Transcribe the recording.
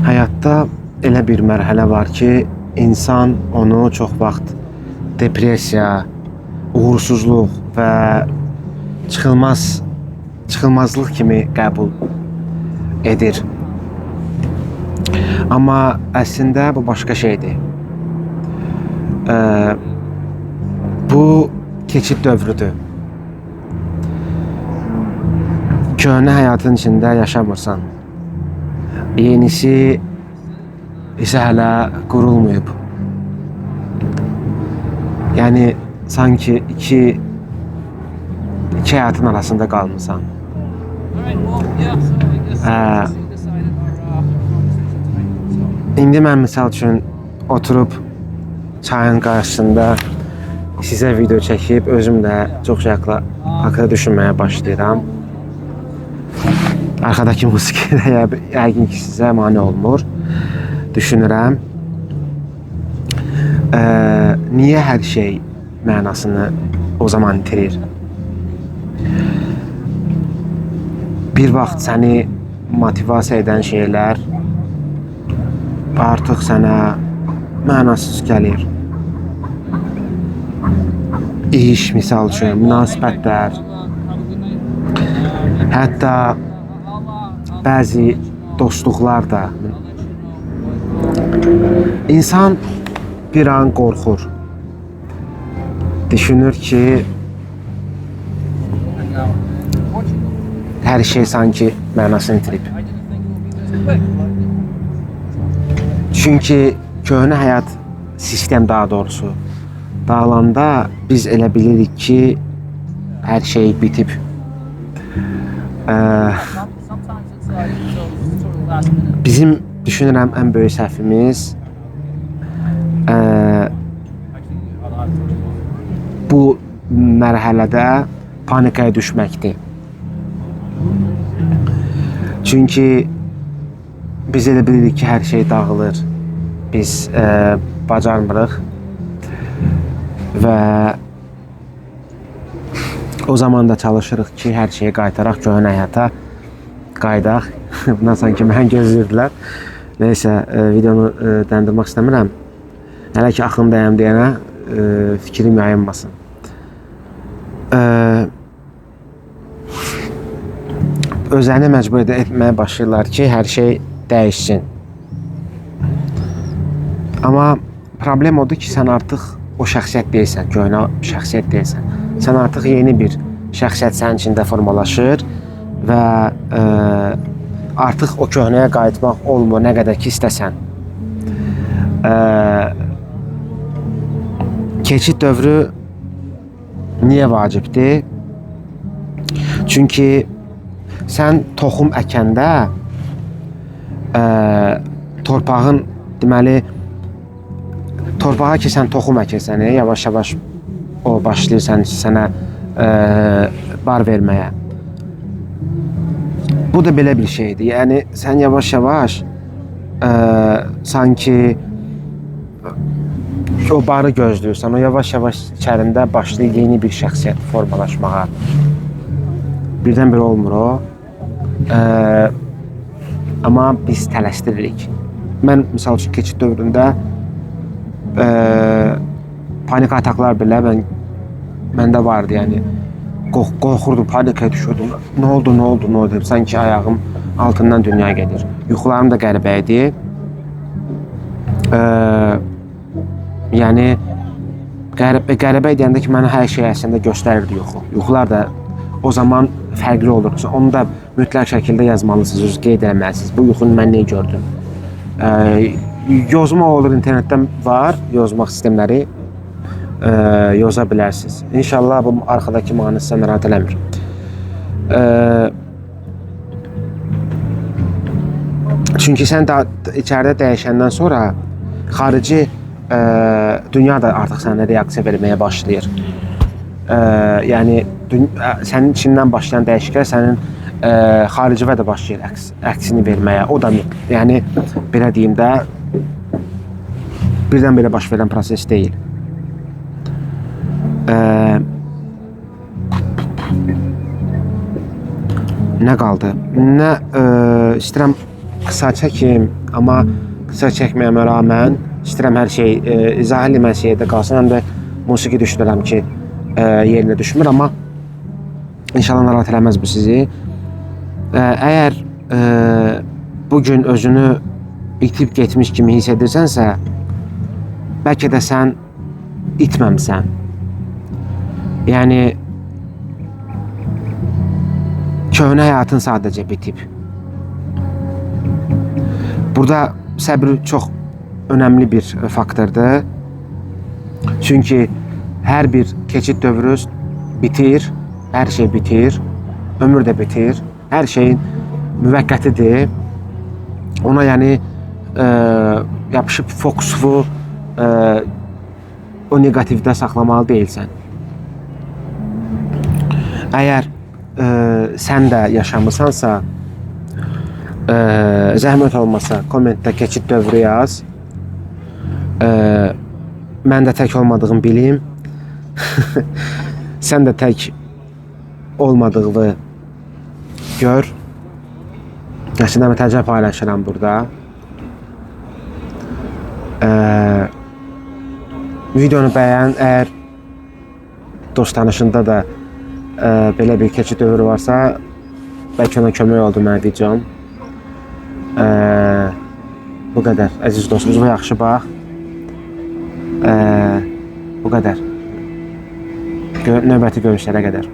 Həyatda elə bir mərhələ var ki, insan onu çox vaxt depressiya, uğursuzluq və çıxılmazlıq kimi qəbul edir. Amma əslində bu başqa şeydir. Bu keçid dövrüdür. Köhnə həyatın içində yaşamırsan. Yenisi isə hələ qurulmayıb. Yəni sanki iki həyatın arasında qalmısan. İndi mən misal üçün oturub çayın qarşısında sizə video çəkib özüm də çox şey haqqında düşünməyə başlayıram. Arkadaki musiqi yəqin ki sizə mane olmur. Düşünürəm. Niyə hər şey mənasını o zaman itirir? Bir vaxt səni motivasiya edən şeylər artıq sənə mənasız gəlir. İş, misal üçün, münasibətlər, hətta bəzi dostluqlar da. İnsan bir an qorxur. Düşünür ki, hər şey sanki mənasını itirib. Çünki köhnə həyat sistem daha doğrusu dağılanda biz elə bilirik ki, hər şey bitib. Bizim düşünürəm ən böyük səhvimiz bu mərhələdə panikaya düşməkdir. Çünki biz elə bilirik ki, hər şey dağılır. Biz bacarmırıq və o zaman da çalışırıq ki, hər şeyi qaytaraq, köhnə həyata qaydaq. Bundan sanki mən gözləyirdilər. Neysə, videonu dayandırmaq istəmirəm. Hələ ki, axındayam deyənə fikrim yayınmasın. Özlərini məcbur etməyə başlayırlar ki, hər şey dəyişsin. Amma problem odur ki, sən artıq o şəxsiyyət deyilsən, köhnə şəxsiyyət deyilsən. Sən artıq yeni bir şəxsiyyət sənin içində formalaşır və artıq o köhnəyə qayıtmaq olmur, nə qədər ki istəsən. Keçid dövrü niyə vacibdir? Çünki sən toxum əkəndə torpağın, deməli, torpağa ki sən toxum əkirsən, yavaş-yavaş o başlayırsan sənə bar verməyə. Bu da belə bir şeydir. Yəni sən yavaş-yavaş sanki o barı gözləyirsən, o yavaş-yavaş içərində başlayır yeni bir şəxsiyyət formalaşmağa. Birdən-birə olmur o. Amma biz tələsdiririk. Mən misal üçün keçid dövründə panik ataklar belə məndə vardı, yəni qorxurdum, panikaya düşürdüm. Nə oldu? Sanki ayağım altından dünya gedir. Yuxularım da qəribə idi. Yəni qəribə deyəndə ki, mənə hər şey əslində göstərirdi yuxu. Yuxular da o zaman fərqli olur. Onu da mütləq şəkildə yazmalısınız, qeyd etməlisiniz. Bu yuxunu mən nə gördüm? Yozma olur, internetdən var, yozmaq sistemləri. Yoza bilərsiniz. İnşallah bu arxadakı mahnı sizə narahat eləmir. Çünki sən içəridə dəyişəndən sonra xarici dünya da artıq sənə reaksiya verməyə başlayır. Yəni sənin içindən başlayan dəyişikliklər sənin xaricivə də başlayır əksini verməyə. O da yəni belə deyim də birdən-birə baş verən proses deyil. Nə qaldı? İstəyirəm qısa çəkim, Amma qısa çəkməyəmə rağmen istəyirəm hər şey izah eləməsi yerdə qalsın. Həm də musiqi düşünürəm ki, yerinə düşmür, amma inşallah narahat eləməz bu sizi. Əgər bugün özünü itib getmiş kimi hiss edirsənsə, bəlkə də sən itməmsən. Yəni köhnə həyatın sadəcə bitib. Burada səbr çox önəmli bir faktordur. Çünki hər bir keçid dövrü bitir, hər şey bitir, ömür də bitir, hər şeyin müvəqqətidir. Ona yəni yapışıb fokusu o negativdə saxlamalı deyilsən. Əgər sən də yaşamısansa, zəhmət olmasa kommentdə keçid dövrü yaz. Mən də tək olmadığımı bilim. Sən də tək olmadığını gör. Əslində mətəcə paylaşıram burada. Videonu bəyən, əgər dost tanışında da belə bir keçid dövrü varsa, bəlkə ona kömək oldu mənə videom. Bu qədər, əziz dostumuz, bu yaxşı bax. Bu qədər. Növbəti görüşlərə qədər.